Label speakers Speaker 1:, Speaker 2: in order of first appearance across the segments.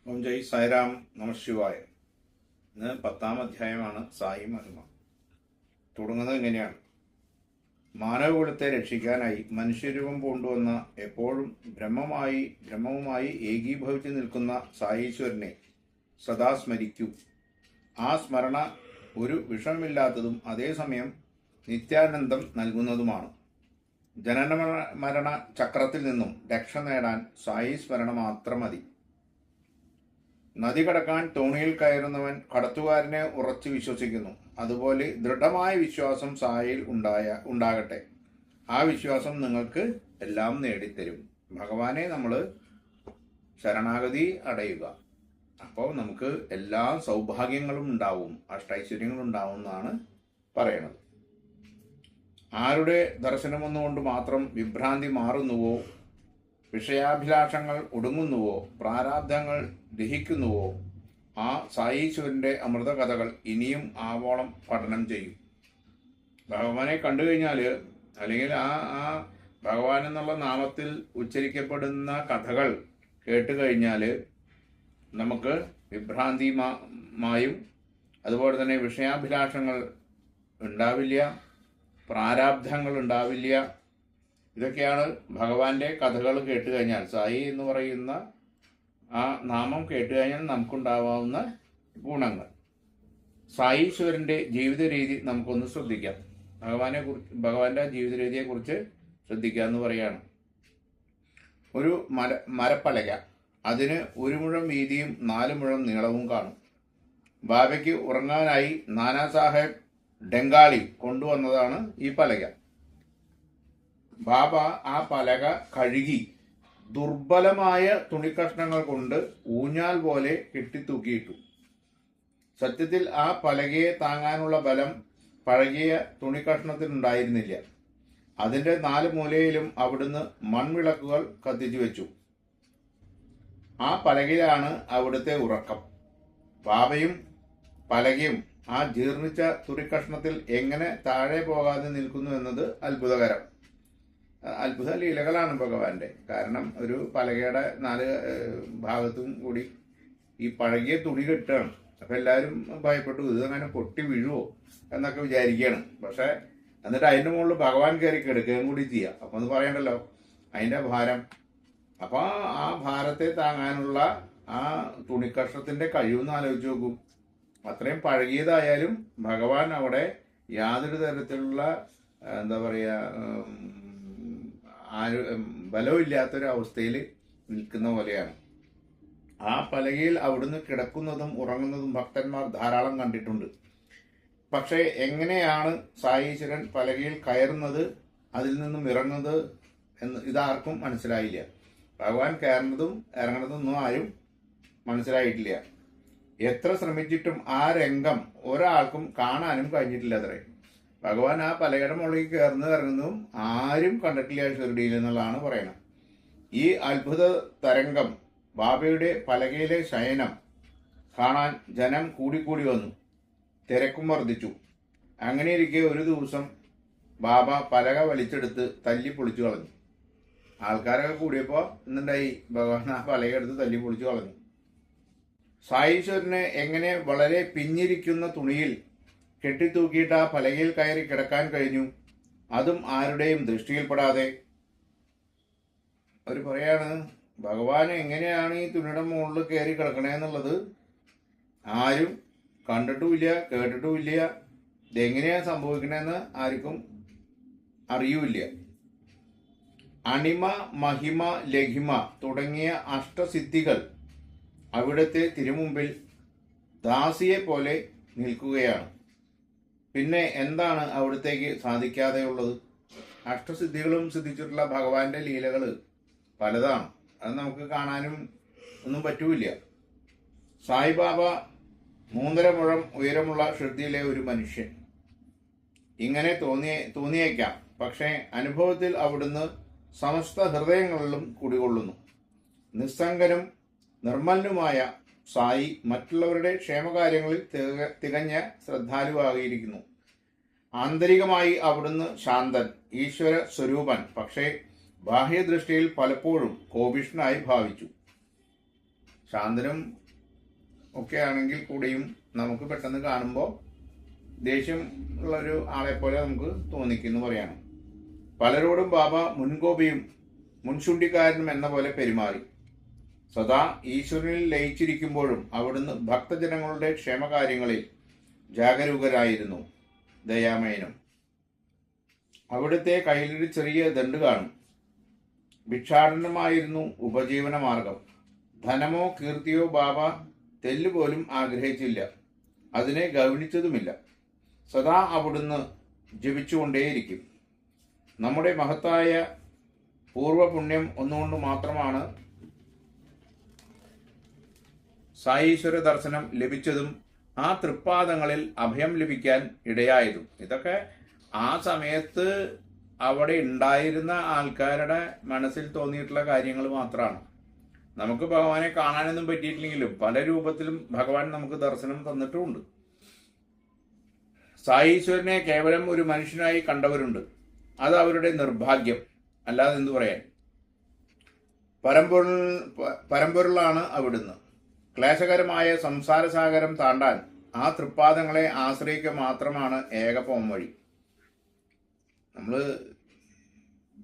Speaker 1: ഓം ജയ് സായിരാം നമ ശിവായ. ഇന്ന് 10-ാം അധ്യായമാണ് സായി മഹിമ. തുടങ്ങുന്നത് എങ്ങനെയാണ്? മാനവകുലത്തെ രക്ഷിക്കാനായി മനുഷ്യരൂപം കൊണ്ടുവന്ന എപ്പോഴും ബ്രഹ്മവുമായി ഏകീഭവിച്ചു നിൽക്കുന്ന സായീശ്വരനെ സദാ സ്മരിക്കൂ. ആ സ്മരണ ഒരു വിഷമില്ലാത്തതും അതേസമയം നിത്യാനന്ദം നൽകുന്നതുമാണ്. ജനന മരണ ചക്രത്തിൽ നിന്നും രക്ഷ നേടാൻ സായി സ്മരണ മാത്രം മതി. നദി കടക്കാൻ തോണിയിൽ കയറുന്നവൻ കടത്തുകാരനെ ഉറച്ചു വിശ്വസിക്കുന്നു. അതുപോലെ ദൃഢമായ വിശ്വാസം സായിയിൽ ഉണ്ടാകട്ടെ. ആ വിശ്വാസം നിങ്ങൾക്ക് എല്ലാം നേടിത്തരും. ഭഗവാനെ നമ്മൾ ശരണാഗതി അടയുക. അപ്പോൾ നമുക്ക് എല്ലാ സൗഭാഗ്യങ്ങളും ഉണ്ടാവും, അഷ്ടൈശ്വര്യങ്ങളും ഉണ്ടാവും എന്നാണ് പറയണത്. ആരുടെ ദർശനമൊന്നുകൊണ്ട് മാത്രം വിഭ്രാന്തി മാറുന്നുവോ, വിഷയാഭിലാഷങ്ങൾ ഒടുങ്ങുന്നുവോ, പ്രാരാബ്ധങ്ങൾ ദഹിക്കുന്നുവോ, ആ സായീശ്വരൻ്റെ അമൃത കഥകൾ ഇനിയും ആവോളം പഠനം ചെയ്യും. ഭഗവാനെ കണ്ടു കഴിഞ്ഞാൽ, അല്ലെങ്കിൽ ആ ഭഗവാൻ എന്നുള്ള നാമത്തിൽ ഉച്ചരിക്കപ്പെടുന്ന കഥകൾ കേട്ട് കഴിഞ്ഞാൽ നമുക്ക് വിഭ്രാന്തിമായും അതുപോലെ തന്നെ വിഷയാഭിലാഷങ്ങൾ ഉണ്ടാവില്ല, പ്രാരാബ്ധങ്ങൾ ഉണ്ടാവില്ല. ഇതൊക്കെയാണ് ഭഗവാന്റെ കഥകൾ കേട്ട് കഴിഞ്ഞാൽ, സായി എന്ന് പറയുന്ന ആ നാമം കേട്ട് കഴിഞ്ഞാൽ നമുക്കുണ്ടാവാവുന്ന ഗുണങ്ങൾ. സായീശ്വരൻ്റെ ജീവിത രീതി നമുക്കൊന്ന് ശ്രദ്ധിക്കാം. ഭഗവാന്റെ ജീവിത രീതിയെക്കുറിച്ച് ശ്രദ്ധിക്കുക എന്ന് പറയാണ്. ഒരു മരപ്പലക, അതിന് 1 മുഴം വീതിയും 4 മുഴം നീളവും കാണും. ബാബയ്ക്ക് ഉറങ്ങാനായി നാനാ സാഹേബ് ഡെങ്കാളി കൊണ്ടുവന്നതാണ് ഈ പലക. ബാബ ആ പലക കഴുകി ദുർബലമായ തുണിക്കഷ്ണങ്ങൾ കൊണ്ട് ഊഞ്ഞാൽ പോലെ കെട്ടിത്തൂക്കിയിട്ടു. സത്യത്തിൽ ആ പലകയെ താങ്ങാനുള്ള ബലം പഴകിയ തുണിക്കഷ്ണത്തിനുണ്ടായിരുന്നില്ല. അതിൻ്റെ 4 മൂലയിലും അവിടുന്ന് മൺവിളക്കുകൾ കത്തിച്ചു വെച്ചു. ആ പലകയിലാണ് അവിടുത്തെ ഉറക്കം. ബാബയും പലകയും ആ ജീർണിച്ച തുണിക്കഷ്ണത്തിൽ എങ്ങനെ താഴെ പോകാതെ നിൽക്കുന്നു എന്നത് അത്ഭുത ലീലകളാണ് ഭഗവാന്റെ. കാരണം ഒരു പലകയുടെ 4 ഭാഗത്തും കൂടി ഈ പഴകിയ തുണി കെട്ടുകയാണ്. അപ്പം എല്ലാവരും ഭയപ്പെട്ടു, ഇത് അങ്ങനെ പൊട്ടി വീഴുവോ എന്നൊക്കെ വിചാരിക്കുകയാണ്. പക്ഷെ എന്നിട്ട് അതിൻ്റെ മുകളിൽ ഭഗവാൻ കയറി കിടക്കുകയും കൂടി ചെയ്യുക. അപ്പം അത് പറയണ്ടല്ലോ അതിൻ്റെ ഭാരം. അപ്പോൾ ആ ഭാരത്തെ താങ്ങാനുള്ള ആ തുണിക്കഷ്ണത്തിൻ്റെ കഴിവെന്ന് ആലോചിച്ച് നോക്കും. അത്രയും പഴകിയതായാലും ഭഗവാൻ അവിടെ യാതൊരു തരത്തിലുള്ള എന്താ പറയുക ബലമില്ലാത്തൊരവസ്ഥയിൽ നിൽക്കുന്ന പോലെയാണ്. ആ പലകയിൽ അവിടുന്ന് കിടക്കുന്നതും ഉറങ്ങുന്നതും ഭക്തന്മാർ ധാരാളം കണ്ടിട്ടുണ്ട്. പക്ഷേ എങ്ങനെയാണ് സായീശ്വരൻ പലകയിൽ കയറുന്നത്, അതിൽ നിന്നും ഇറങ്ങുന്നത് എന്ന് ഇതാർക്കും മനസ്സിലായില്ല. ഭഗവാൻ കയറുന്നതും ഇറങ്ങുന്നതൊന്നും ആരും മനസ്സിലായിട്ടില്ല. എത്ര ശ്രമിച്ചിട്ടും ആ രംഗം ഒരാൾക്കും കാണാനും കഴിഞ്ഞിട്ടില്ല അത്രേ. ഭഗവാൻ ആ പലകയുടെ മുകളിൽ കയറുന്നത് ഇറങ്ങുന്നതും ആരും കണ്ടിട്ടില്ല ഷിർഡിയിൽ എന്നുള്ളതാണ് പറയുന്നത്. ഈ അത്ഭുത തരംഗം, ബാബയുടെ പലകയിലെ ശയനം കാണാൻ ജനം കൂടിക്കൂടി വന്നു. തിരക്കും വർദ്ധിച്ചു. അങ്ങനെയിരിക്കെ ഒരു ദിവസം ബാബ പലക വലിച്ചെടുത്ത് തല്ലി പൊളിച്ചു കളഞ്ഞു. ആൾക്കാരൊക്കെ കൂടിയപ്പോൾ എന്നുണ്ടായി, ഭഗവാൻ ആ പലകയെടുത്ത് തല്ലി പൊളിച്ചു കളഞ്ഞു. സായീശ്വരന് എങ്ങനെ വളരെ പിഞ്ഞിരിക്കുന്ന തുണിയിൽ കെട്ടിത്തൂക്കിയിട്ട് ആ പലകയിൽ കയറി കിടക്കാൻ കഴിഞ്ഞു, അതും ആരുടെയും ദൃഷ്ടിയിൽപ്പെടാതെ? അവർ പറയാണ്, ഭഗവാൻ എങ്ങനെയാണ് ഈ തുണിയുടെ മുകളിൽ കയറി കിടക്കണേന്നുള്ളത് ആരും കണ്ടിട്ടുമില്ല, കേട്ടിട്ടുമില്ല. ഇതെങ്ങനെയാണ് സംഭവിക്കണേന്ന് ആർക്കും അറിയൂല്ല. അണിമ, മഹിമ, ലഘിമ തുടങ്ങിയ അഷ്ടസിദ്ധികൾ അവിടുത്തെ തിരുമുമ്പിൽ ദാസിയെ പോലെ നിൽക്കുകയാണ്. പിന്നെ എന്താണ് അവിടത്തേക്ക് സാധിക്കാതെയുള്ളത്? അഷ്ടസിദ്ധികളും സിദ്ധിച്ചിട്ടുള്ള ഭഗവാന്റെ ലീലകൾ പലതാണ്. അത് നമുക്ക് കാണാനും ഒന്നും പറ്റൂല. സായിബാബ 3.5 മുഴം ഉയരമുള്ള ഷിർഡിയിലെ ഒരു മനുഷ്യൻ. ഇങ്ങനെ തോന്നിയേക്കാം. പക്ഷേ അനുഭവത്തിൽ അവിടുന്ന് സമസ്ത ഹൃദയങ്ങളിലും കുടികൊള്ളുന്നു. നിസ്സംഗനും നിർമ്മലനുമായ സായി മറ്റുള്ളവരുടെ ക്ഷേമകാര്യങ്ങളിൽ തികഞ്ഞ ശ്രദ്ധാലുവാകിയിരിക്കുന്നു. ആന്തരികമായി അവിടുന്ന് ശാന്തൻ, ഈശ്വര സ്വരൂപൻ. പക്ഷേ ബാഹ്യദൃഷ്ടിയിൽ പലപ്പോഴും കോപിഷ്ഠനായി ഭാവിച്ചു. ശാന്തനും ഒക്കെ ആണെങ്കിൽ കൂടിയും നമുക്ക് പെട്ടെന്ന് കാണുമ്പോൾ ദേഷ്യം ഉള്ളൊരു ആളെ പോലെ നമുക്ക് തോന്നിക്കുന്നു പറയാണ്. പലരോടും ബാബ മുൻകോപിയും മുൻചുണ്ടിക്കാരനും എന്ന പോലെ പെരുമാറി. സദാ ഈശ്വരനിൽ ലയിച്ചിരിക്കുമ്പോഴും അവിടുന്ന് ഭക്തജനങ്ങളുടെ ക്ഷേമകാര്യങ്ങളിൽ ജാഗരൂകരായിരുന്നു. ദയാമയനും അവിടുത്തെ കയ്യിലൊരു ചെറിയ ദണ്ട് കാണും. ഭിക്ഷാടനമായിരുന്നു ഉപജീവന മാർഗം. ധനമോ കീർത്തിയോ ബാബ തെല്ലുപോലും ആഗ്രഹിച്ചില്ല, അതിനെ ഗൗനിച്ചതുമില്ല. സദാ അവിടുന്ന് ജപിച്ചുകൊണ്ടേയിരിക്കും. നമ്മുടെ മഹത്തായ പൂർവപുണ്യം ഒന്നുകൊണ്ട് മാത്രമാണ് സായീശ്വര ദർശനം ലഭിച്ചതും ആ തൃപ്പാദങ്ങളിൽ അഭയം ലഭിക്കാൻ ഇടയായതും. ഇതൊക്കെ ആ സമയത്ത് അവിടെ ഉണ്ടായിരുന്ന ആൾക്കാരുടെ മനസ്സിൽ തോന്നിയിട്ടുള്ള കാര്യങ്ങൾ മാത്രമാണ്. നമുക്ക് ഭഗവാനെ കാണാനൊന്നും പറ്റിയിട്ടില്ലെങ്കിലും പല രൂപത്തിലും ഭഗവാൻ നമുക്ക് ദർശനം തന്നിട്ടുമുണ്ട്. സായീശ്വരനെ കേവലം ഒരു മനുഷ്യനായി കണ്ടവരുണ്ട്. അത് അവരുടെ നിർഭാഗ്യം, അല്ലാതെ എന്തു പറയാൻ. പരമ്പൊരുളാണ് അവിടുന്ന്. ക്ലേശകരമായ സംസാരസാഗരം താണ്ടാൻ ആ തൃപ്പാദങ്ങളെ ആശ്രയിക്കുക മാത്രമാണ് ഏക പോംവഴി. നമ്മൾ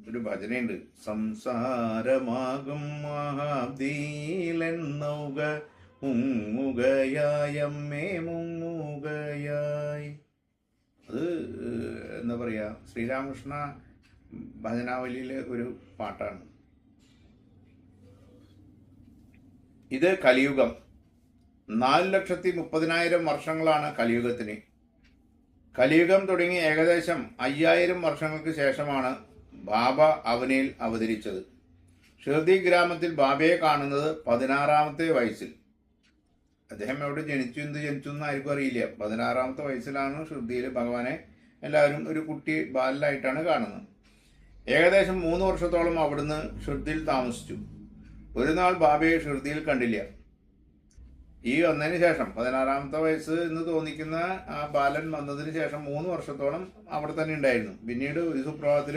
Speaker 1: ഒരു ഭജനയുണ്ട്, സംസാരമാകും മഹാബ്ദീലെന്നൗക മുങ്ങുകയായമ്മേ മുങ്ങുകയായി. അത് എന്താ പറയുക, ശ്രീരാമകൃഷ്ണ ഭജനാവലിയിലെ ഒരു പാട്ടാണ്. ഇത് കലിയുഗം. 4,30,000 വർഷങ്ങളാണ് കലിയുഗത്തിന്. കലിയുഗം തുടങ്ങി ഏകദേശം 5000 വർഷങ്ങൾക്ക് ശേഷമാണ് ബാബ അവനിൽ അവതരിച്ചത്. ഷിർദി ഗ്രാമത്തിൽ ബാബയെ കാണുന്നത് 16ാമത്തെ വയസ്സിൽ. അദ്ദേഹം എവിടെ ജനിച്ചു, എന്ത് ജനിച്ചു എന്ന് ആർക്കും അറിയില്ല. 16ാമത്തെ വയസ്സിലാണ് ഷിർദിയിൽ ഭഗവാനെ എല്ലാവരും ഒരു കുട്ടി ബാലനായിട്ടാണ് കാണുന്നത്. ഏകദേശം 3 വർഷത്തോളം അവിടുന്ന് ഷിർദിയിൽ താമസിച്ചു. ഒരു നാൾ ബാബയെ ഷിർദിയിൽ കണ്ടില്ല. ഈ വന്നതിന് ശേഷം 16ാമത്തെ വയസ്സ് എന്ന് തോന്നിക്കുന്ന ആ ബാലൻ വന്നതിന് ശേഷം 3 വർഷത്തോളം അവിടെ തന്നെ ഉണ്ടായിരുന്നു. പിന്നീട് ഒരു സുപ്രഭാതത്തിൽ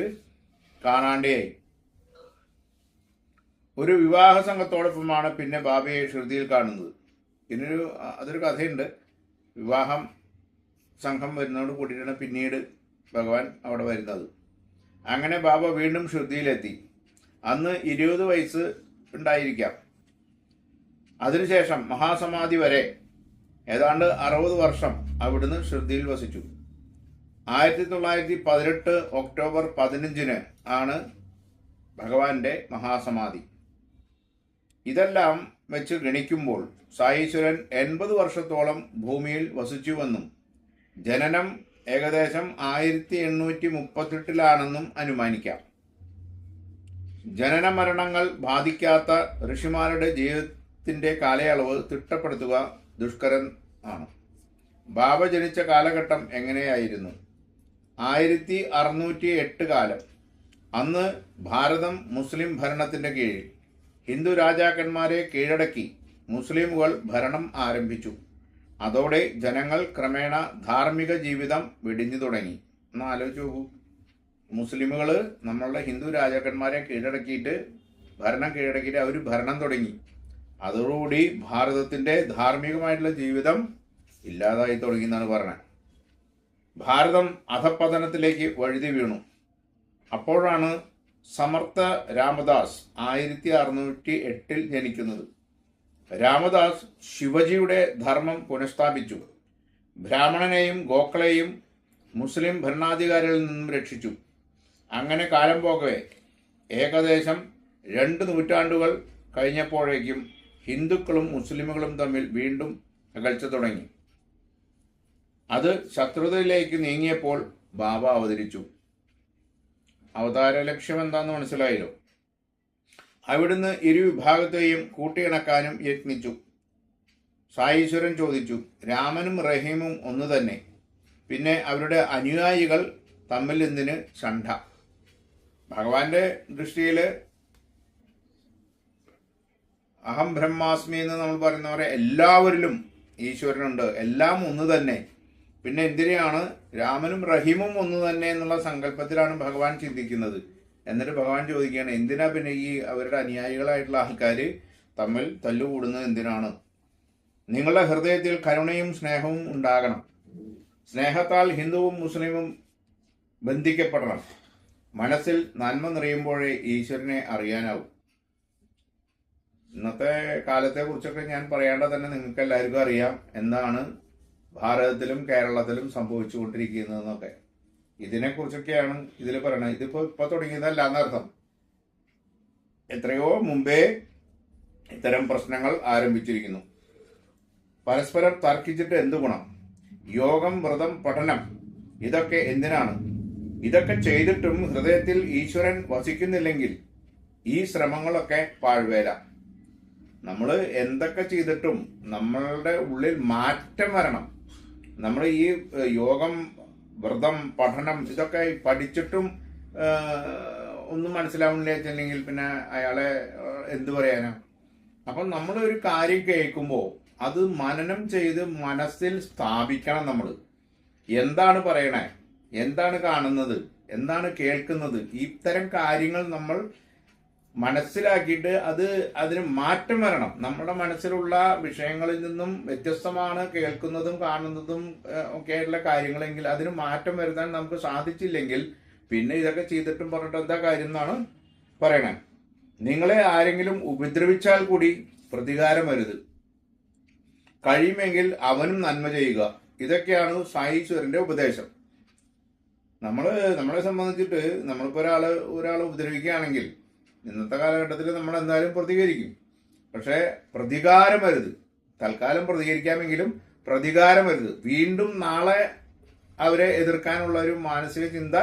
Speaker 1: കാണാണ്ടേയായി. ഒരു വിവാഹ സംഘത്തോടൊപ്പമാണ് പിന്നെ ബാബയെ ഷിർദിയിൽ കാണുന്നത്. അതൊരു കഥയുണ്ട്. വിവാഹം സംഘം വരുന്നതോട് കൂടിയിട്ടാണ് പിന്നീട് ഭഗവാൻ അവിടെ വരുന്നത്. അങ്ങനെ ബാബ വീണ്ടും ഷിർദിയിലെത്തി. അന്ന് 20 വയസ്സ് ഉണ്ടായിരിക്കാം. അതിനുശേഷം മഹാസമാധി വരെ ഏതാണ്ട് 60 വർഷം അവിടുന്ന് ഷിർദിയിൽ വസിച്ചു. 1918 ഒക്ടോബർ 15 ആണ് ഭഗവാന്റെ മഹാസമാധി. ഇതെല്ലാം വെച്ച് ഗണിക്കുമ്പോൾ സായീശ്വരൻ 80 വർഷത്തോളം ഭൂമിയിൽ വസിച്ചുവെന്നും ജനനം ഏകദേശം 1838 അനുമാനിക്കാം. ജനന മരണങ്ങൾ ബാധിക്കാത്ത ഋഷിമാരുടെ ജീവിതത്തിന്റെ കാലയളവ് തിട്ടപ്പെടുത്തുക ദുഷ്കരം ആണ്. ബാബ ജനിച്ച കാലഘട്ടം എങ്ങനെയായിരുന്നു? 1608 കാലം. അന്ന് ഭാരതം മുസ്ലിം ഭരണത്തിന്റെ കീഴിൽ. ഹിന്ദു രാജാക്കന്മാരെ കീഴടക്കി മുസ്ലിമുകൾ ഭരണം ആരംഭിച്ചു. അതോടെ ജനങ്ങൾ ക്രമേണ ധാർമ്മിക ജീവിതം വെടിഞ്ഞു തുടങ്ങി. ഒന്ന് ആലോചിച്ച് നോക്കൂ. മുസ്ലിമുകൾ നമ്മളുടെ ഹിന്ദു രാജാക്കന്മാരെ കീഴടക്കിയിട്ട് അവർ ഭരണം തുടങ്ങി. അതോടുകൂടി ഭാരതത്തിന്റെ ധാർമ്മികമായിട്ടുള്ള ജീവിതം ഇല്ലാതായി തുടങ്ങി എന്നാണ് പറഞ്ഞത്. ഭാരതം അധപ്പതനത്തിലേക്ക് വഴുതി വീണു. അപ്പോഴാണ് സമർത്ഥ രാമദാസ് 1608 ജനിക്കുന്നത്. രാമദാസ് ശിവജിയുടെ ധർമ്മം പുനഃസ്ഥാപിച്ചു. ബ്രാഹ്മണനെയും ഗോക്കളെയും മുസ്ലിം ഭരണാധികാരികളിൽ നിന്നും രക്ഷിച്ചു. അങ്ങനെ കാലം പോകവേ ഏകദേശം 2 നൂറ്റാണ്ടുകൾ കഴിഞ്ഞപ്പോഴേക്കും ഹിന്ദുക്കളും മുസ്ലിമുകളും തമ്മിൽ വീണ്ടും അകൽച്ച തുടങ്ങി. അത് ശത്രുതയിലേക്ക് നീങ്ങിയപ്പോൾ ബാബ അവതരിച്ചു. അവതാര ലക്ഷ്യം എന്താണെന്ന് മനസ്സിലായല്ലോ. അവിടുന്ന് ഇരുവിഭാഗത്തെയും കൂട്ടിയിണക്കാനും യത്നിച്ചു. സായീശ്വരൻ ചോദിച്ചു, രാമനും റഹീമും ഒന്നു തന്നെ, പിന്നെ അവരുടെ അനുയായികൾ തമ്മിൽ എന്തിന് ഷണ്ഠ? ഭഗവാന്റെ ദൃഷ്ടിയിൽ അഹം ബ്രഹ്മാസ്മി എന്ന് നമ്മൾ പറയുന്നവരെ എല്ലാവരിലും ഈശ്വരനുണ്ട്, എല്ലാം ഒന്ന് തന്നെ. പിന്നെ എന്തിനാണ് രാമനും റഹീമും ഒന്ന് തന്നെ എന്നുള്ള സങ്കല്പത്തിലാണ് ഭഗവാൻ ചിന്തിക്കുന്നത്. എന്നിട്ട് ഭഗവാൻ ചോദിക്കുകയാണ്, എന്തിനാ പിന്നെ ഈ അവരുടെ അനുയായികളായിട്ടുള്ള ആൾക്കാർ തമ്മിൽ തല്ലുകൂടുന്നത് എന്തിനാണ്? നിങ്ങളുടെ ഹൃദയത്തിൽ കരുണയും സ്നേഹവും ഉണ്ടാകണം. സ്നേഹത്താൽ ഹിന്ദുവും മുസ്ലിമും ബന്ധിക്കപ്പെടണം. മനസ്സിൽ നന്മ നിറയുമ്പോഴേ ഈശ്വരനെ അറിയാനാവും. ഇന്നത്തെ കാലത്തെ കുറിച്ചൊക്കെ ഞാൻ പറയാണ്ട് തന്നെ നിങ്ങൾക്ക് എല്ലാവർക്കും അറിയാം എന്താണ് ഭാരതത്തിലും കേരളത്തിലും സംഭവിച്ചുകൊണ്ടിരിക്കുന്നതെന്നൊക്കെ. ഇതിനെക്കുറിച്ചൊക്കെയാണ് ഇതിൽ പറയുന്നത്. ഇപ്പൊ തുടങ്ങിയതല്ല എന്നർത്ഥം. എത്രയോ മുമ്പേ ഇത്തരം പ്രശ്നങ്ങൾ ആരംഭിച്ചിരിക്കുന്നു. പരസ്പരം തർക്കിച്ചിട്ട് എന്തു ഗുണം? യോഗം, വ്രതം, പഠനം ഇതൊക്കെ എന്തിനാണ്? ഇതൊക്കെ ചെയ്തിട്ടും ഹൃദയത്തിൽ ഈശ്വരൻ വസിക്കുന്നില്ലെങ്കിൽ ഈ ശ്രമങ്ങളൊക്കെ പാഴ്വേല. നമ്മൾ എന്തൊക്കെ ചെയ്തിട്ടും നമ്മളുടെ ഉള്ളിൽ മാറ്റം വരണം. നമ്മൾ ഈ യോഗം, വ്രതം, പഠനം ഇതൊക്കെ പഠിച്ചിട്ടും ഒന്നും മനസ്സിലാവുന്നില്ല വെച്ചിട്ടുണ്ടെങ്കിൽ പിന്നെ അയാളെ എന്തു പറയാനാ? അപ്പം നമ്മൾ ഒരു കാര്യം കേൾക്കുമ്പോൾ അത് മനനം ചെയ്ത് മനസ്സിൽ സ്ഥാപിക്കണം. നമ്മൾ എന്താണ് പറയണേ, എന്താണ് കാണുന്നത്, എന്താണ് കേൾക്കുന്നത്, ഇത്തരം കാര്യങ്ങൾ നമ്മൾ മനസ്സിലാക്കിയിട്ട് അതിന് മാറ്റം വരണം. നമ്മുടെ മനസ്സിലുള്ള വിഷയങ്ങളിൽ നിന്നും വ്യത്യസ്തമാണ് കേൾക്കുന്നതും കാണുന്നതും ഒക്കെയുള്ള കാര്യങ്ങളെങ്കിൽ അതിന് മാറ്റം വരുത്താൻ നമുക്ക് സാധിച്ചില്ലെങ്കിൽ പിന്നെ ഇതൊക്കെ ചെയ്തിട്ടും പറഞ്ഞിട്ട് എന്താ കാര്യം എന്നാണ് പറയണേ. നിങ്ങളെ ആരെങ്കിലും ഉപദ്രവിച്ചാൽ കൂടി പ്രതികാരം വരുത്. കഴിയുമെങ്കിൽ അവനും നന്മ ചെയ്യുക. ഇതൊക്കെയാണ് സായീശ്വരന്റെ ഉപദേശം. നമ്മളെ സംബന്ധിച്ചിട്ട് നമ്മളിപ്പോൾ ഒരാളെ ഉപദ്രവിക്കുകയാണെങ്കിൽ ഇന്നത്തെ കാലഘട്ടത്തിൽ നമ്മൾ എന്തായാലും പ്രതികരിക്കും. പക്ഷേ പ്രതികാരം വരുത്. തൽക്കാലം പ്രതികരിക്കാമെങ്കിലും പ്രതികാരം വരുത്. വീണ്ടും നാളെ അവരെ എതിർക്കാനുള്ള ഒരു മാനസിക ചിന്ത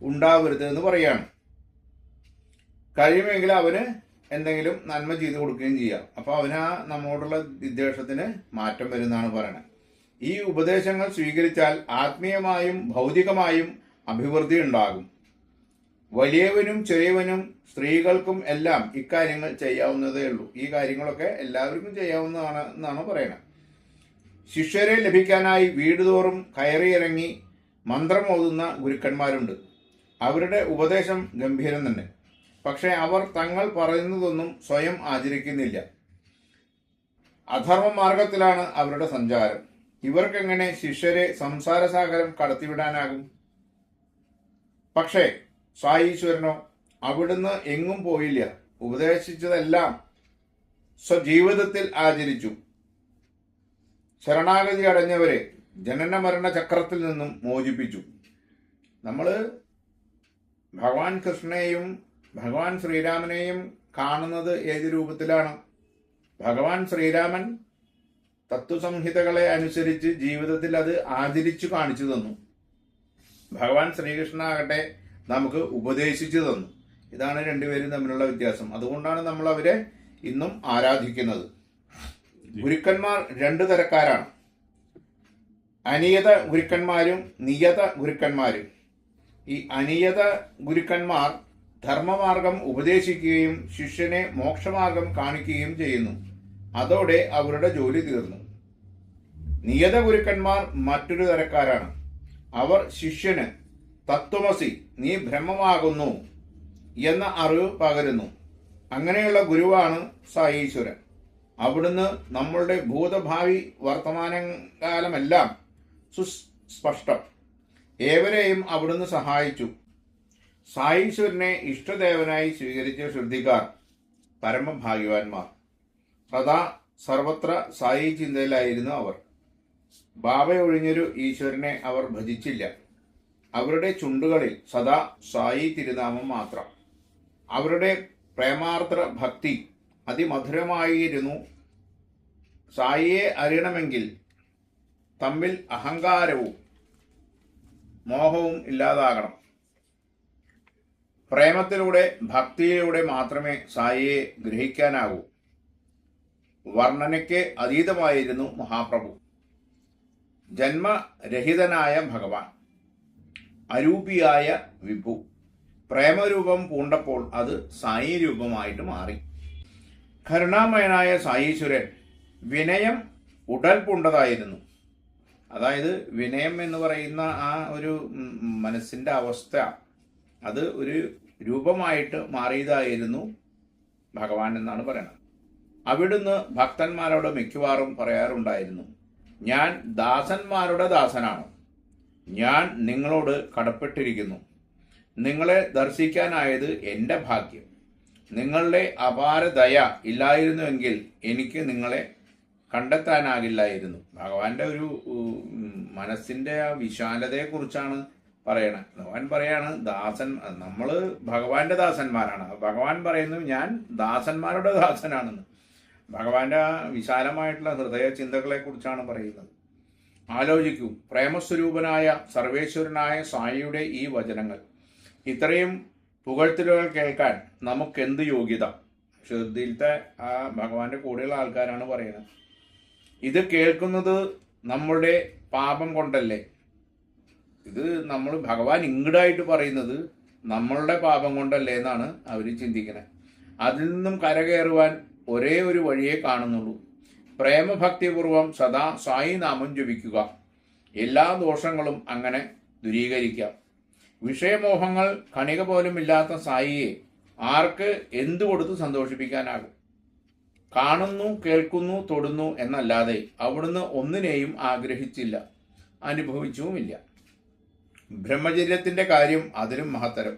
Speaker 1: ഉണ്ടാവരുത് എന്ന് പറയാണ്. കഴിയുമെങ്കിൽ അവന് എന്തെങ്കിലും നന്മ ചെയ്തു കൊടുക്കുകയും ചെയ്യാം. അപ്പോൾ അവന് നമ്മോടുള്ള വിദ്വേഷത്തിന് മാറ്റം വരുന്നതാണ് പറയണത്. ഈ ഉപദേശങ്ങൾ സ്വീകരിച്ചാൽ ആത്മീയമായും ഭൗതികമായും അഭിവൃദ്ധി ഉണ്ടാകും. വലിയവനും ചെറിയവനും സ്ത്രീകൾക്കും എല്ലാം ഇക്കാര്യങ്ങൾ ചെയ്യാവുന്നതേ ഉള്ളൂ. ഈ കാര്യങ്ങളൊക്കെ എല്ലാവർക്കും ചെയ്യാവുന്നതാണ് എന്നാണ് പറയുന്നത്. ശിഷ്യരെ ലഭിക്കാനായി വീടുതോറും കയറിയിറങ്ങി മന്ത്രം ഓതുന്ന ഗുരുക്കന്മാരുണ്ട്. അവരുടെ ഉപദേശം ഗംഭീരം തന്നെ. പക്ഷെ അവർ തങ്ങൾ പറയുന്നതൊന്നും സ്വയം ആചരിക്കുന്നില്ല. അധർമ്മ മാർഗത്തിലാണ് അവരുടെ സഞ്ചാരം. ഇവർക്കെങ്ങനെ ശിഷ്യരെ സംസാരസാഗരം കടത്തിവിടാനാകും? പക്ഷേ സായീശ്വരനോ അവിടുന്ന് എങ്ങും പോയില്ല. ഉപദേശിച്ചതെല്ലാം സ്വജീവിതത്തിൽ ആചരിച്ചു. ശരണാഗതി അടഞ്ഞവരെ ജനന മരണ ചക്രത്തിൽ നിന്നും മോചിപ്പിച്ചു. നമ്മൾ ഭഗവാൻ കൃഷ്ണനെയും ഭഗവാൻ ശ്രീരാമനെയും കാണുന്നത് ഏത് രൂപത്തിലാണ്? ഭഗവാൻ ശ്രീരാമൻ തത്വസംഹിതകളെ അനുസരിച്ച് ജീവിതത്തിൽ അത് ആചരിച്ചു കാണിച്ചു തന്നു. ഭഗവാൻ ശ്രീകൃഷ്ണനാകട്ടെ നമുക്ക് ഉപദേശിച്ചു തന്നു. ഇതാണ് രണ്ടുപേരും തമ്മിലുള്ള വ്യത്യാസം. അതുകൊണ്ടാണ് നമ്മൾ അവരെ ഇന്നും ആരാധിക്കുന്നത്. ഗുരുക്കന്മാർ രണ്ടു തരക്കാരാണ്. അനിയത ഗുരുക്കന്മാരും നിയത ഗുരുക്കന്മാരും. ഈ അനിയത ഗുരുക്കന്മാർ ധർമ്മമാർഗം ഉപദേശിക്കുകയും ശിഷ്യനെ മോക്ഷമാർഗം കാണിക്കുകയും ചെയ്യുന്നു. അതോടെ അവരുടെ ജോലി തീർന്നു. നിയത ഗുരുക്കന്മാർ മറ്റൊരു തരക്കാരാണ്. അവർ ശിഷ്യന് തത്വമസി, നീ ബ്രഹ്മമാകുന്നു എന്ന അറിവ് പകരുന്നു. അങ്ങനെയുള്ള ഗുരുവാണ് സായീശ്വരൻ. അവിടുന്ന് നമ്മളുടെ ഭൂതഭാവി വർത്തമാനകാലമെല്ലാം സുസ്പഷ്ടം. ഏവരെയും അവിടുന്ന് സഹായിച്ചു. സായീശ്വരനെ ഇഷ്ടദേവനായി സ്വീകരിച്ച ശ്രദ്ധിക്കാർ പരമഭാഗ്യവാന്മാർ. സദാ സർവത്ര സായി ചിന്തയിലായിരുന്നു അവർ. ബാബ ഒഴിഞ്ഞൊരു ഈശ്വരനെ അവർ ഭജിച്ചില്ല. അവരുടെ ചുണ്ടുകളിൽ സദാ സായി തിരുനാമം മാത്രം. അവരുടെ പ്രേമാർദ്ര ഭക്തി അതിമധുരമായിരുന്നു. സായിയെ അറിയണമെങ്കിൽ തമ്മിൽ അഹങ്കാരവും മോഹവും ഇല്ലാതാകണം. പ്രേമത്തിലൂടെ ഭക്തിയിലൂടെ മാത്രമേ സായിയെ ഗ്രഹിക്കാനാകൂ. വർണ്ണനയ്ക്ക് അതീതമായിരുന്നു മഹാപ്രഭു. ജന്മരഹിതനായ ഭഗവാൻ, അരൂപിയായ വിഭു പ്രേമരൂപം പൂണ്ടപ്പോൾ അത് സായി രൂപമായിട്ട് മാറി. കരുണാമയനായ സായീശ്വരൻ വിനയം ഉടൽ പൂണ്ടതായിരുന്നു. അതായത് വിനയം എന്ന് പറയുന്ന ആ ഒരു മനസ്സിന്റെ അവസ്ഥ അത് ഒരു രൂപമായിട്ട് മാറിയതായിരുന്നു ഭഗവാൻ എന്നാണ് പറയുന്നത്. അവിടുന്ന് ഭക്തന്മാരോട് മിക്കവാറും പറയാറുണ്ടായിരുന്നു, ഞാൻ ദാസന്മാരുടെ ദാസനാണ്. ഞാൻ നിങ്ങളോട് കടപ്പെട്ടിരിക്കുന്നു. നിങ്ങളെ ദർശിക്കാനായത് എൻ്റെ ഭാഗ്യം. നിങ്ങളുടെ അപാര ദയ ഇല്ലായിരുന്നുവെങ്കിൽ എനിക്ക് നിങ്ങളെ കണ്ടെത്താനാകില്ലായിരുന്നു. ഭഗവാന്റെ ഒരു മനസ്സിൻ്റെ ആ വിശാലതയെക്കുറിച്ചാണ് പറയണത്. ഭഗവാൻ പറയാണ്, നമ്മൾ ഭഗവാന്റെ ദാസന്മാരാണ്. ഭഗവാൻ പറയുന്നു, ഞാൻ ദാസന്മാരുടെ ദാസനാണെന്ന്. ഭഗവാന്റെ ആ വിശാലമായിട്ടുള്ള ഹൃദയ ചിന്തകളെ കുറിച്ചാണ് പറയുന്നത്. ആലോചിക്കൂ, പ്രേമസ്വരൂപനായ സർവേശ്വരനായ സായിയുടെ ഈ വചനങ്ങൾ, ഇത്രയും പുകഴ്ത്തലുകൾ കേൾക്കാൻ നമുക്കെന്ത് യോഗ്യത? ശ്രദ്ധയിലത്തെ ആ ഭഗവാന്റെ കൂടെയുള്ള ആൾക്കാരാണ് പറയുന്നത്. ഇത് കേൾക്കുന്നത് നമ്മളുടെ പാപം കൊണ്ടല്ലേ? ഇത് നമ്മൾ ഭഗവാൻ ഇങ്ങടായിട്ട് പറയുന്നത് നമ്മളുടെ പാപം കൊണ്ടല്ലേ എന്നാണ് അവർ ചിന്തിക്കുന്നത്. അതിൽ നിന്നും കരകയറുവാൻ ഒരേ ഒരു വഴിയേ കാണുന്നുള്ളൂ. പ്രേമഭക്തിപൂർവം സദാ സായി നാമം ജപിക്കുക. എല്ലാ ദോഷങ്ങളും അങ്ങനെ ദൂരീകരിക്കാം. വിഷയമോഹങ്ങൾ കണിക പോലും ഇല്ലാത്ത സായിയെ ആർക്ക് എന്തു കൊടുത്ത് സന്തോഷിപ്പിക്കാനാകും? കാണുന്നു, കേൾക്കുന്നു, തൊടുന്നു എന്നല്ലാതെ അവിടുന്ന് ഒന്നിനെയും ആഗ്രഹിച്ചില്ല, അനുഭവിച്ചുമില്ല. ബ്രഹ്മചര്യത്തിന്റെ കാര്യം അതിലും മഹത്തരം.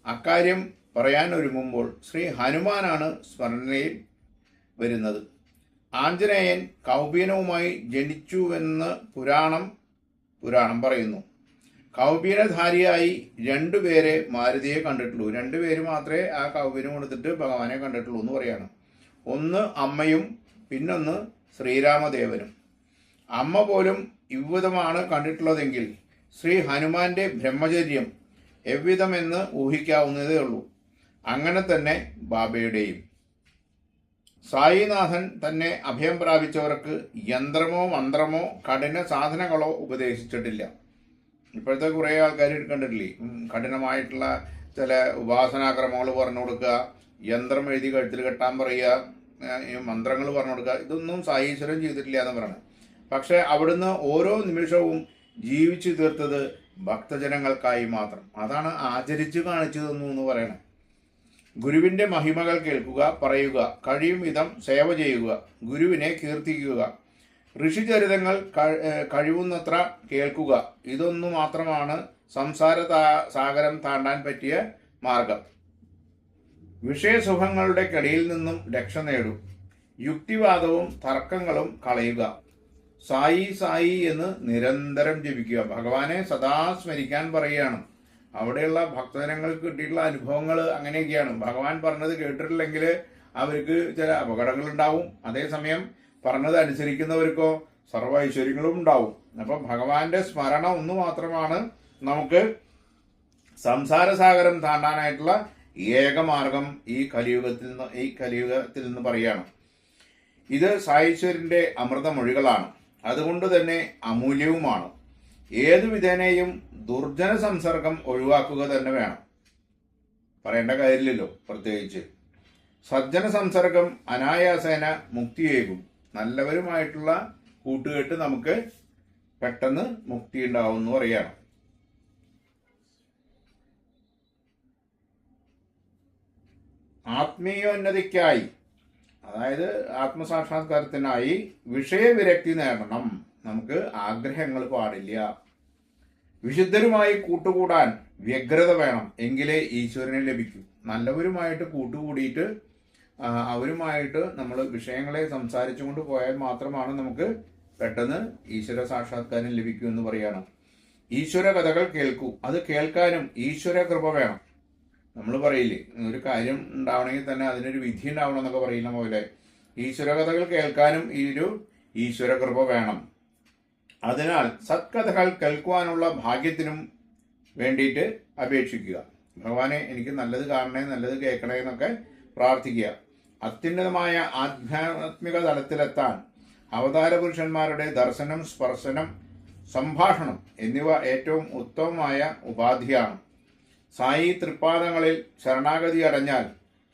Speaker 1: അക്കാര്യം പറയാൻ ഒരുങ്ങുമ്പോൾ ശ്രീ ഹനുമാനാണ് സ്മരണയിൽ വരുന്നത്. ആഞ്ജനേയൻ കൗപീനവുമായി ജനിച്ചുവെന്ന് പുരാണം പറയുന്നു. കൗപീനധാരിയായി രണ്ടുപേരെ മാരുതിയെ കണ്ടിട്ടുള്ളൂ. രണ്ടുപേര് മാത്രമേ ആ കൗപീനം കൊടുത്തിട്ട് ഭഗവാനെ കണ്ടിട്ടുള്ളൂ എന്ന് പറയാണ്. ഒന്ന് അമ്മയും പിന്നൊന്ന് ശ്രീരാമദേവനും. അമ്മ പോലും ഇவ்விധമാണ് കണ്ടിട്ടുള്ളതെങ്കിൽ ശ്രീ ഹനുമാന്റെ ബ്രഹ്മചര്യം എவ்விധമെന്ന് ഊഹിക്കാവുന്നതേ ഉള്ളൂ. അങ്ങനെ തന്നെ ബാബയുടെയും. സായിനാഥൻ തന്നെ അഭയം പ്രാപിച്ചവർക്ക് യന്ത്രമോ മന്ത്രമോ കഠിന സാധനങ്ങളോ ഉപദേശിച്ചിട്ടില്ല. ഇപ്പോഴത്തെ കുറേ ആൾക്കാർ കണ്ടിട്ടില്ലേ, കഠിനമായിട്ടുള്ള ചില ഉപാസനാക്രമങ്ങൾ പറഞ്ഞു കൊടുക്കുക, യന്ത്രം എഴുതി കഴുത്തിൽ കെട്ടാൻ പറയുക, മന്ത്രങ്ങൾ പറഞ്ഞു കൊടുക്കുക. ഇതൊന്നും സായീശ്വരൻ ചെയ്തിട്ടില്ല എന്ന് പറയണം. പക്ഷെ അവിടുന്ന് ഓരോ നിമിഷവും ജീവിച്ചു തീർത്തത് ഭക്തജനങ്ങൾക്കായി മാത്രം. അതാണ് ആചരിച്ചു കാണിച്ചു തന്നു എന്ന് പറയണം. ഗുരുവിൻ്റെ മഹിമകൾ കേൾക്കുക, പറയുക, കഴിയും വിധം സേവ ചെയ്യുക, ഗുരുവിനെ കീർത്തിക്കുക, ഋഷിചരിതങ്ങൾ കഴിയുന്നത്ര കേൾക്കുക. ഇതൊന്നു മാത്രമാണ് സംസാര സാഗരം താണ്ടാൻ പറ്റിയ മാർഗം. വിഷയസുഖങ്ങളുടെ കടിയിൽ നിന്നും രക്ഷ നേടൂ. യുക്തിവാദവും തർക്കങ്ങളും കളയുക. സായി സായി എന്ന് നിരന്തരം ജപിക്കുക. ഭഗവാനെ സദാ സ്മരിക്കാൻ പറയുകയാണ്. അവിടെയുള്ള ഭക്തജനങ്ങൾക്ക് കിട്ടിയിട്ടുള്ള അനുഭവങ്ങൾ അങ്ങനെയൊക്കെയാണ്. ഭഗവാൻ പറഞ്ഞത് കേട്ടിട്ടില്ലെങ്കിൽ അവർക്ക് ചില അപകടങ്ങൾ ഉണ്ടാവും. അതേസമയം പറഞ്ഞത് അനുസരിക്കുന്നവർക്കോ സർവ്വ ഐശ്വര്യങ്ങളും ഉണ്ടാവും. അപ്പം ഭഗവാന്റെ സ്മരണ ഒന്ന് മാത്രമാണ് നമുക്ക് സംസാരസാഗരം താണ്ടാനായിട്ടുള്ള ഏകമാർഗം ഈ കലിയുഗത്തിൽ നിന്ന് പറയുകയാണ്. ഇത് സായീശ്വരന്റെ അമൃതമൊഴികളാണ്. അതുകൊണ്ട് തന്നെ അമൂല്യവുമാണ്. ഏതു വിധേനയും ദുർജന സംസർഗം ഒഴിവാക്കുക തന്നെ വേണം. പറയേണ്ട കാര്യമില്ലല്ലോ. പ്രത്യേകിച്ച് സജ്ജന സംസർഗം അനായാസേന മുക്തിയേകും. നല്ലവരുമായിട്ടുള്ള കൂട്ടുകെട്ട് നമുക്ക് പെട്ടെന്ന് മുക്തി ഉണ്ടാവും എന്ന് പറയാണ്. ആത്മീയോന്നതിക്കായി, അതായത് ആത്മസാക്ഷാത്കാരത്തിനായി വിഷയവിരക്തി നേടണം. നമുക്ക് ആഗ്രഹങ്ങൾ പാടില്ല. വിശുദ്ധരുമായി കൂട്ടുകൂടാൻ വ്യഗ്രത വേണം. എങ്കിലേ ഈശ്വരനെ ലഭിക്കൂ. നല്ലവരുമായിട്ട് കൂട്ടുകൂടിയിട്ട് അവരുമായിട്ട് നമ്മൾ വിഷയങ്ങളെ സംസാരിച്ചുകൊണ്ട് പോയാൽ മാത്രമാണ് നമുക്ക് പെട്ടെന്ന് ഈശ്വര സാക്ഷാത്കാരം ലഭിക്കൂ എന്ന് പറയണം. ഈശ്വര കഥകൾ കേൾക്കൂ. അത് കേൾക്കാനും ഈശ്വര കൃപ വേണം. നമ്മൾ പറയില്ലേ, ഒരു കാര്യം ഉണ്ടാവണമെങ്കിൽ തന്നെ അതിനൊരു വിധി ഉണ്ടാവണം എന്നൊക്കെ പറയുന്ന പോലെ ഈശ്വര കഥകൾ കേൾക്കാനും ഈ ഒരു ഈശ്വര കൃപ വേണം. അതിനാൽ സത്കഥകൾ കേൾക്കുവാനുള്ള ഭാഗ്യത്തിനും വേണ്ടിയിട്ട് അപേക്ഷിക്കുക. ഭഗവാനെ എനിക്ക് നല്ലത് കാണണേ, നല്ലത് കേൾക്കണേ എന്നൊക്കെ പ്രാർത്ഥിക്കുക. അത്യുന്നതമായ ആധ്യാത്മിക തലത്തിലെത്താൻ അവതാര പുരുഷന്മാരുടെ ദർശനം, സ്പർശനം, സംഭാഷണം എന്നിവ ഏറ്റവും ഉത്തമമായ ഉപാധിയാണ്. സായി തൃപ്പാദങ്ങളിൽ ശരണാഗതി അടഞ്ഞാൽ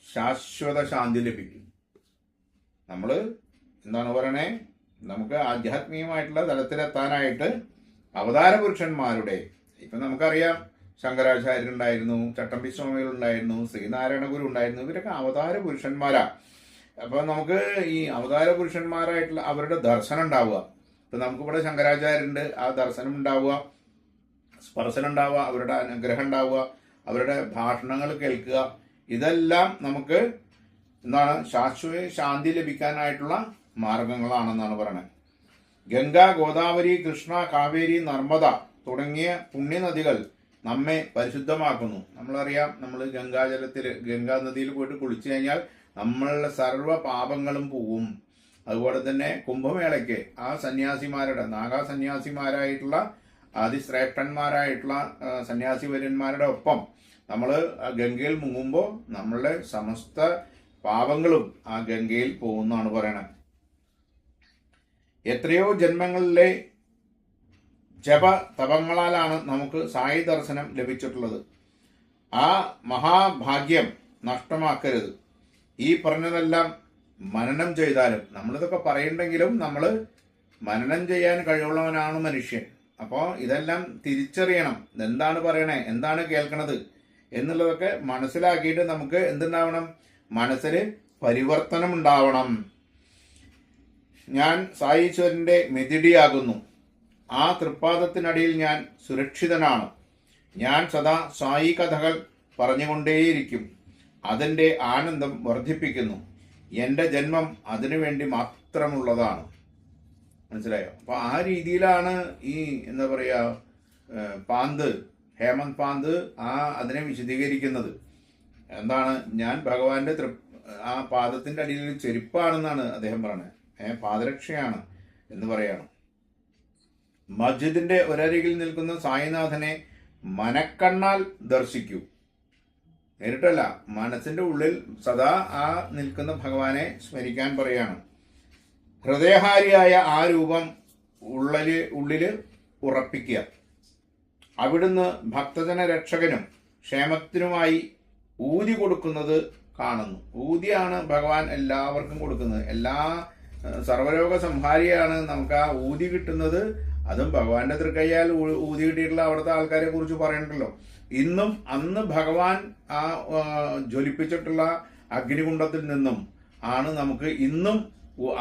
Speaker 1: ശാശ്വത ശാന്തി ലഭിക്കും. നമ്മൾ എന്താണ് പറയണേ, നമുക്ക് ആധ്യാത്മികമായിട്ടുള്ള തലത്തിലെത്താനായിട്ട് അവതാര പുരുഷന്മാരുടെ, ഇപ്പം നമുക്കറിയാം ശങ്കരാചാര്യരുണ്ടായിരുന്നു, ചട്ടമ്പി സ്വാമികളുണ്ടായിരുന്നു, ശ്രീനാരായണ ഗുരു ഉണ്ടായിരുന്നു. ഇവരൊക്കെ അവതാര പുരുഷന്മാരാ. അപ്പൊ നമുക്ക് ഈ അവതാര പുരുഷന്മാരായിട്ടുള്ള അവരുടെ ദർശനം ഉണ്ടാവുക. ഇപ്പൊ നമുക്കിവിടെ ശങ്കരാചാര്യരുണ്ട്, ആ ദർശനം ഉണ്ടാവുക, സ്പർശനം ഉണ്ടാവുക, അവരുടെ അനുഗ്രഹം ഉണ്ടാവുക, അവരുടെ ഭാഷണങ്ങൾ കേൾക്കുക, ഇതെല്ലാം നമുക്ക് എന്താണ് ശാശ്വത ശാന്തി ലഭിക്കാനായിട്ടുള്ള മാർഗങ്ങളാണെന്നാണ് പറയുന്നത്. ഗംഗ, ഗോദാവരി, കൃഷ്ണ, കാവേരി, നർമ്മദ തുടങ്ങിയ പുണ്യനദികൾ നമ്മെ പരിശുദ്ധമാക്കുന്നു. നമ്മളറിയാം, നമ്മൾ ഗംഗാ നദിയിൽ പോയിട്ട് കുളിച്ചു കഴിഞ്ഞാൽ നമ്മളുടെ സർവ്വ പാപങ്ങളും പോവും. അതുപോലെ തന്നെ കുംഭമേളയ്ക്ക് ആ സന്യാസിമാരുടെ നാഗാ സന്യാസിമാരായിട്ടുള്ള അതിശ്രേഷ്ഠന്മാരായിട്ടുള്ള സന്യാസിവര്യന്മാരുടെ ഒപ്പം നമ്മൾ ഗംഗയിൽ മുങ്ങുമ്പോൾ നമ്മളുടെ സമസ്ത പാപങ്ങളും ആ ഗംഗയിൽ പോകുന്നതാണ് പറയണത്. എത്രയോ ജന്മങ്ങളിലെ ജപ തപങ്ങളാലാണ് നമുക്ക് സായി ദർശനം ലഭിച്ചിട്ടുള്ളത്. ആ മഹാഭാഗ്യം നഷ്ടമാക്കരുത്. ഈ പറഞ്ഞതെല്ലാം മനനം ചെയ്താലും, നമ്മളിതൊക്കെ പറയുന്നുണ്ടെങ്കിലും നമ്മൾ മനനം ചെയ്യാൻ കഴിവുള്ളവനാണ് മനുഷ്യൻ. അപ്പോൾ ഇതെല്ലാം തിരിച്ചറിയണം, എന്താണ് പറയണേ, എന്താണ് കേൾക്കണത് എന്നുള്ളതൊക്കെ മനസ്സിലാക്കിയിട്ട് നമുക്ക് എന്തുണ്ടാവണം, മനസ്സിൽ പരിവർത്തനം ഉണ്ടാവണം. ഞാൻ സായീശ്വരന്റെ മെതിടിയാകുന്നു, ആ തൃപ്പാദത്തിനടിയിൽ ഞാൻ സുരക്ഷിതനാണ്. ഞാൻ സദാ സായി കഥകൾ പറഞ്ഞുകൊണ്ടേയിരിക്കും, അതിൻ്റെ ആനന്ദം വർദ്ധിപ്പിക്കുന്നു. എൻ്റെ ജന്മം അതിനുവേണ്ടി മാത്രമുള്ളതാണ്. മനസ്സിലായോ? അപ്പൊ ആ രീതിയിലാണ് ഈ എന്താ പറയാ ഹേമന്ത് പാന്ത് അതിനെ വിശദീകരിക്കുന്നത്. എന്താണ്, ഞാൻ ഭഗവാന്റെ ആ പാദത്തിന്റെ അടിയിൽ ചെരുപ്പാണെന്നാണ് അദ്ദേഹം പറയുന്നത്. പാദരക്ഷയാണ് എന്ന് പറയാണ്. മസ്ജിദിന്റെ ഒരരികിൽ നിൽക്കുന്ന സായിനാഥനെ മനക്കണ്ണാൽ ദർശിക്കൂ. നേരിട്ടല്ല, മനസ്സിന്റെ ഉള്ളിൽ സദാ ആ നിൽക്കുന്ന ഭഗവാനെ സ്മരിക്കാൻ പറയാണ്. ഹൃദയഹാരിയായ ആ രൂപം ഉള്ളില് ഉറപ്പിക്കുക. അവിടുന്ന് ഭക്തജന രക്ഷകനും ക്ഷേമത്തിനുമായി ഊതി കൊടുക്കുന്നത് കാണുന്നു. ഊതിയാണ് ഭഗവാൻ എല്ലാവർക്കും കൊടുക്കുന്നത്. സർവരോഗ സംഹാരിയാണ് നമുക്ക് ആ ഊതി കിട്ടുന്നത്. അതും ഭഗവാന്റെ തൃക്കയ്യാൽ ഊതി കിട്ടിയിട്ടുള്ള അവിടുത്തെ ആൾക്കാരെ കുറിച്ച് പറയണ്ടല്ലോ. ഇന്നും അന്ന് ഭഗവാൻ ആ ജ്വലിപ്പിച്ചിട്ടുള്ള അഗ്നികുണ്ഡത്തിൽ നിന്നും ആണ് നമുക്ക് ഇന്നും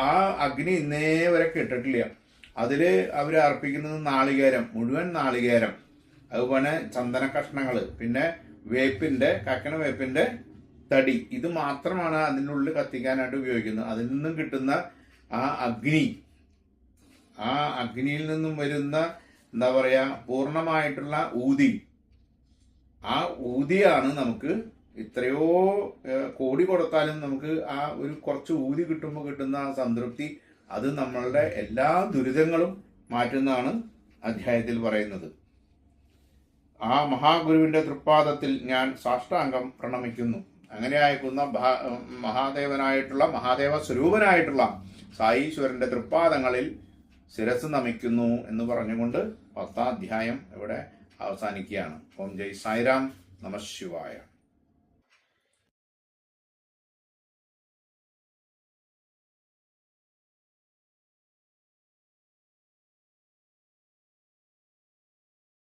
Speaker 1: ആ അഗ്നി ഇന്നേ വരെ കിട്ടിട്ടില്ല. അതില് അവർ അർപ്പിക്കുന്നത് നാളികേരം, മുഴുവൻ നാളികേരം, അതുപോലെ ചന്ദന കഷ്ണങ്ങൾ, പിന്നെ കക്കണ വേപ്പിന്റെ തടി, ഇത് മാത്രമാണ് അതിൻ്റെ ഉള്ളിൽ കത്തിക്കാനായിട്ട് ഉപയോഗിക്കുന്നത്. അതിൽ നിന്നും കിട്ടുന്ന ആ അഗ്നിയിൽ നിന്നും വരുന്ന എന്താ പറയാ പൂർണ്ണമായിട്ടുള്ള ഊതി, ആ ഊതിയാണ് നമുക്ക് എത്രയോ കോടി കൊടുത്താലും നമുക്ക് ആ ഒരു കുറച്ച് ഊതി കിട്ടുമ്പോൾ കിട്ടുന്ന ആ സംതൃപ്തി, അത് നമ്മളുടെ എല്ലാ ദുരിതങ്ങളും മാറ്റുന്നതാണ് അധ്യായത്തിൽ പറയുന്നത്. ആ മഹാഗുരുവിന്റെ തൃപ്പാദത്തിൽ ഞാൻ സാഷ്ടാംഗം പ്രണമിക്കുന്നു. അങ്ങനെ അയക്കുന്ന മഹാദേവ സ്വരൂപനായിട്ടുള്ള സായീശ്വരന്റെ തൃപ്പാദങ്ങളിൽ ശിരസ് നമിക്കുന്നു എന്ന് പറഞ്ഞുകൊണ്ട് 10ാം അധ്യായം ഇവിടെ അവസാനിക്കുകയാണ്. ഓം ജയ് സായിരാം, നമഃ ശിവായ.